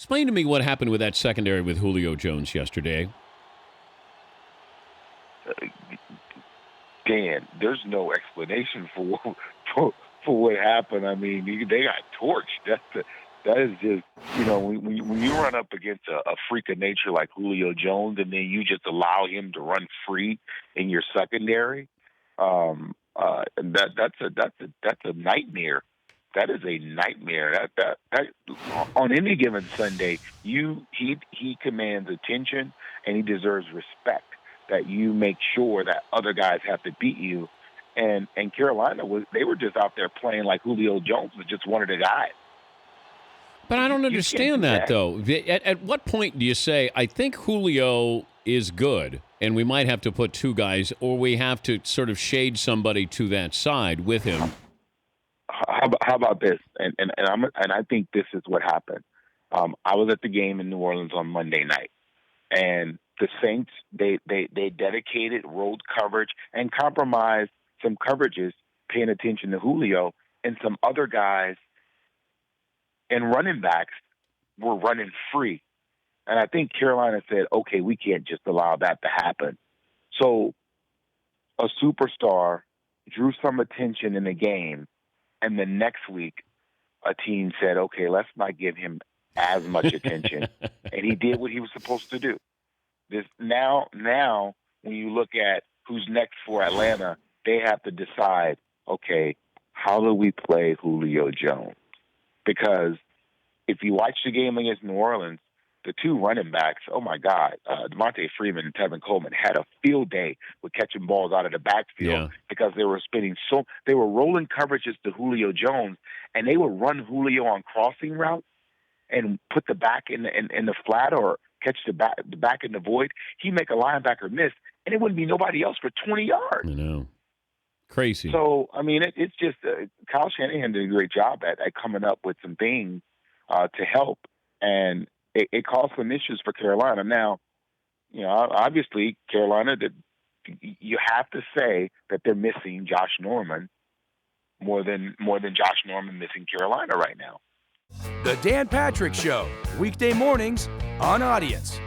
Explain to me what happened with that secondary with Julio Jones yesterday. Dan, there's no explanation for what happened. I mean, they got torched. That is just, when you run up against a freak of nature like Julio Jones, and then you just allow him to run free in your secondary, that's a nightmare. That is a nightmare. That on any given Sunday, he commands attention and he deserves respect. That you make sure that other guys have to beat you, and Carolina they were just out there playing like Julio Jones was just one of the guys. But I don't understand that, though. At what point do you say, I think Julio is good, and we might have to put two guys, or we have to sort of shade somebody to that side with him? How about this? And I think this is what happened. I was at the game in New Orleans on Monday night, and the Saints they dedicated road coverage and compromised some coverages, paying attention to Julio, and some other guys and running backs were running free. And I think Carolina said, okay, we can't just allow that to happen. So a superstar drew some attention in the game, and the next week a team said, okay, let's not give him as much attention. And he did what he was supposed to do. Now, when you look at who's next for Atlanta, they have to decide, okay, how do we play Julio Jones? Because if you watch the game against New Orleans, the two running backs, oh my God, Devontae Freeman and Tevin Coleman had a field day with catching balls out of the backfield because they were they were rolling coverages to Julio Jones, and they would run Julio on crossing routes and put the back in the flat or catch the back in the void. He'd make a linebacker miss, and it wouldn't be nobody else for 20 yards. I know. Crazy. So, I mean, it's just Kyle Shanahan did a great job at coming up with some things to help, and it caused some issues for Carolina. Now, obviously, Carolina, you have to say that they're missing Josh Norman more than Josh Norman missing Carolina right now. The Dan Patrick Show, weekday mornings on Audience.